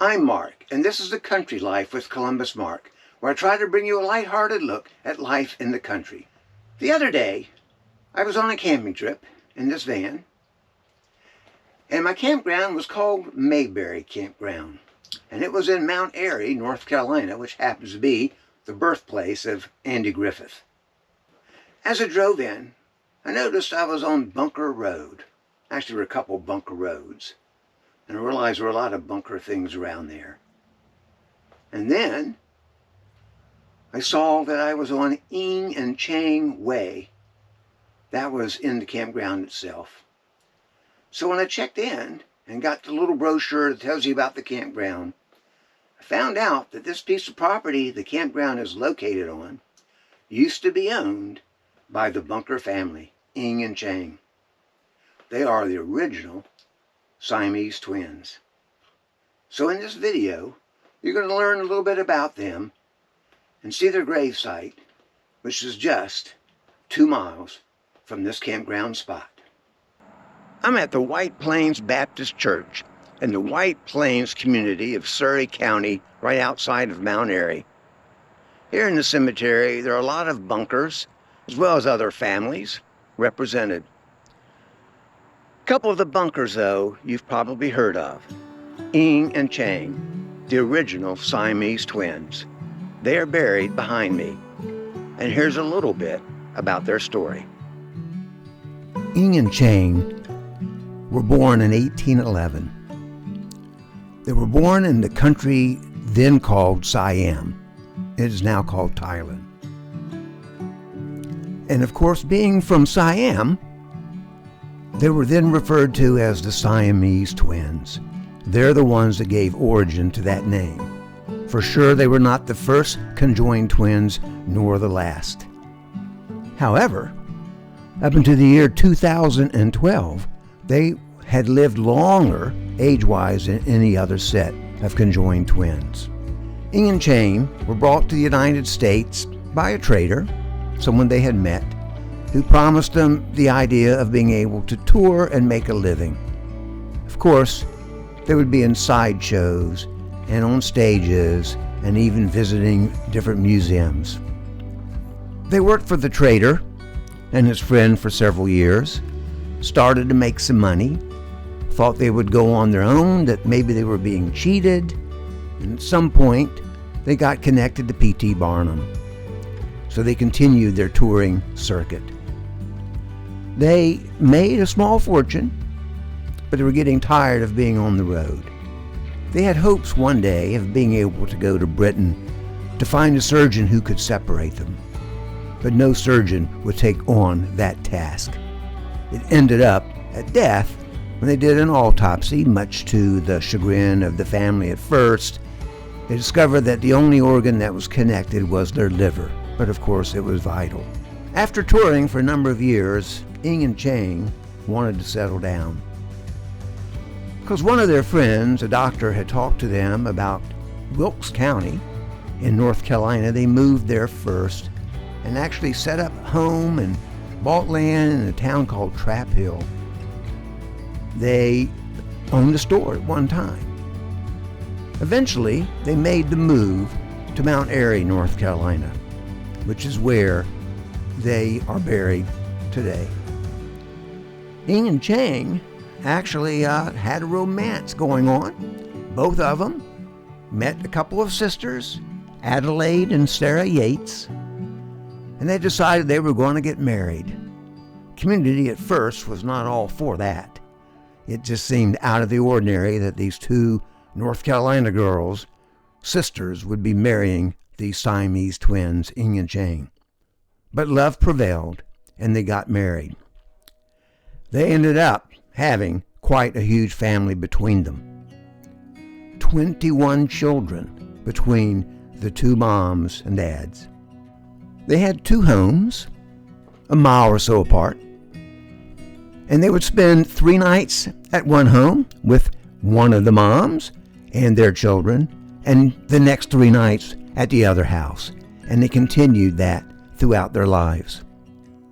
I'm Mark, and this is the Country Life with Columbus Mark, where I try to bring you a lighthearted look at life in the country. The other day, I was on a camping trip in this van, and my campground was called Mayberry Campground, and it was in Mount Airy, North Carolina, which happens to be the birthplace of Andy Griffith. As I drove in, I noticed I was on Bunker Road. Actually, there were a couple of bunker roads. And I realized there were a lot of bunker things around there. And then I saw that I was on Eng and Chang Way. That was in the campground itself. So when I checked in and got the little brochure that tells you about the campground, I found out that this piece of property the campground is located on used to be owned by the Bunker family, Eng and Chang. They are the original Siamese twins. So in this video, you're going to learn a little bit about them and see their gravesite, which is just 2 miles from this campground spot. I'm at the White Plains Baptist Church in the White Plains community of Surry County, right outside of Mount Airy. Here in the cemetery, there are a lot of bunkers, as well as other families represented. A couple of the bunkers, though, you've probably heard of. Eng and Chang, the original Siamese twins. They are buried behind me. And here's a little bit about their story. Eng and Chang were born in 1811. They were born in the country then called Siam. It is now called Thailand. And of course, being from Siam, they were then referred to as the Siamese twins. They're the ones that gave origin to that name. For sure, they were not the first conjoined twins, nor the last. However, up until the year 2012, they had lived longer, age-wise, than any other set of conjoined twins. Eng and Chang were brought to the United States by a trader, someone they had met, who promised them the idea of being able to tour and make a living. Of course, they would be in sideshows and on stages and even visiting different museums. They worked for the trader and his friend for several years, started to make some money, thought they would go on their own, that maybe they were being cheated, and at some point they got connected to P.T. Barnum. So they continued their touring circuit. They made a small fortune, but they were getting tired of being on the road. They had hopes one day of being able to go to Britain to find a surgeon who could separate them. But no surgeon would take on that task. It ended up at death when they did an autopsy, much to the chagrin of the family at first. They discovered that the only organ that was connected was their liver, but of course it was vital. After touring for a number of years, Eng and Chang wanted to settle down. Because one of their friends, a doctor, had talked to them about Wilkes County in North Carolina. They moved there first and actually set up home and bought land in a town called Trap Hill. They owned a store at one time. Eventually, they made the move to Mount Airy, North Carolina, which is where they are buried today. Eng and Chang actually had a romance going on. Both of them met a couple of sisters, Adelaide and Sarah Yates, and they decided they were going to get married. Community at first was not all for that. It just seemed out of the ordinary that these two North Carolina girls, sisters, would be marrying these Siamese twins, Eng and Chang. But love prevailed, and they got married. They ended up having quite a huge family between them. 21 children between the two moms and dads. They had 2 homes, a mile or so apart, and they would spend 3 nights at one home with one of the moms and their children, and the next 3 nights at the other house, and they continued that throughout their lives.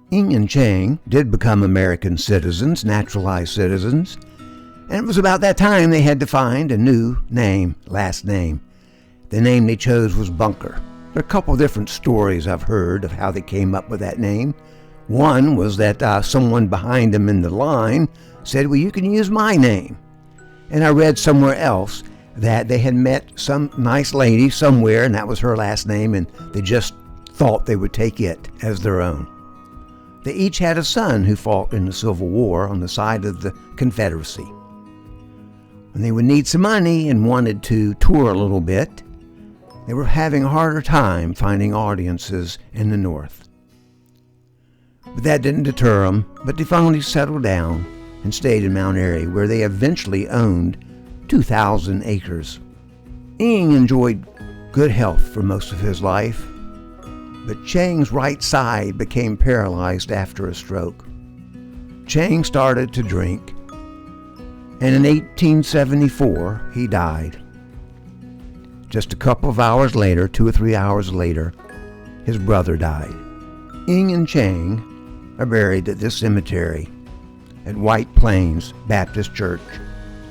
Eng and Chang did become American citizens, naturalized citizens, And it was about that time they had to find a new last name. The name they chose was Bunker. There are a couple different stories I've heard of how they came up with that name. One was that someone behind them in the line said, well, you can use my name. And I read somewhere else that they had met some nice lady somewhere, and that was her last name, and they just thought they would take it as their own. They each had a son who fought in the Civil War on the side of the Confederacy. When they would need some money and wanted to tour a little bit, they were having a harder time finding audiences in the North. But that didn't deter them, but they finally settled down and stayed in Mount Airy, where they eventually owned 2,000 acres. Eng enjoyed good health for most of his life, but Chang's right side became paralyzed after a stroke. Chang started to drink, and in 1874 he died. Just a couple of hours later, 2 or 3 hours later, his brother died. Eng and Chang are buried at this cemetery at White Plains Baptist Church,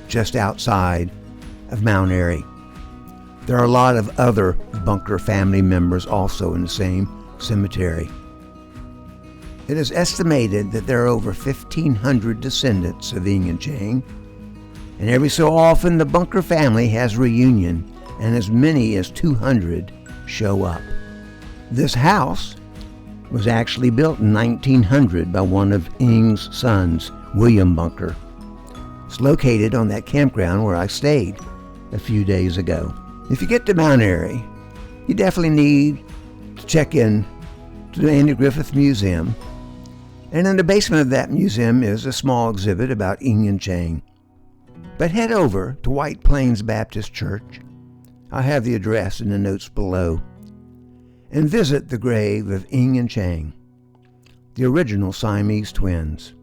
just outside of Mount Airy. There are a lot of other Bunker family members also in the same cemetery. It is estimated that there are over 1,500 descendants of Eng and Chang, and every so often the Bunker family has a reunion, and as many as 200 show up. This house was actually built in 1900 by one of Eng's sons, William Bunker. It's located on that campground where I stayed a few days ago. If you get to Mount Airy, you definitely need to check in to the Andy Griffith Museum. And in the basement of that museum is a small exhibit about Eng and Chang. But head over to White Plains Baptist Church. I have the address in the notes below. And visit the grave of Eng and Chang, the original Siamese twins.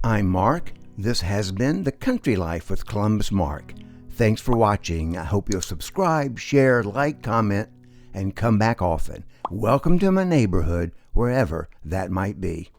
I'm Mark. This has been The Country Life with Columbus Mark. Thanks for watching. I hope you'll subscribe, share, like, comment, and come back often. Welcome to my neighborhood, wherever that might be.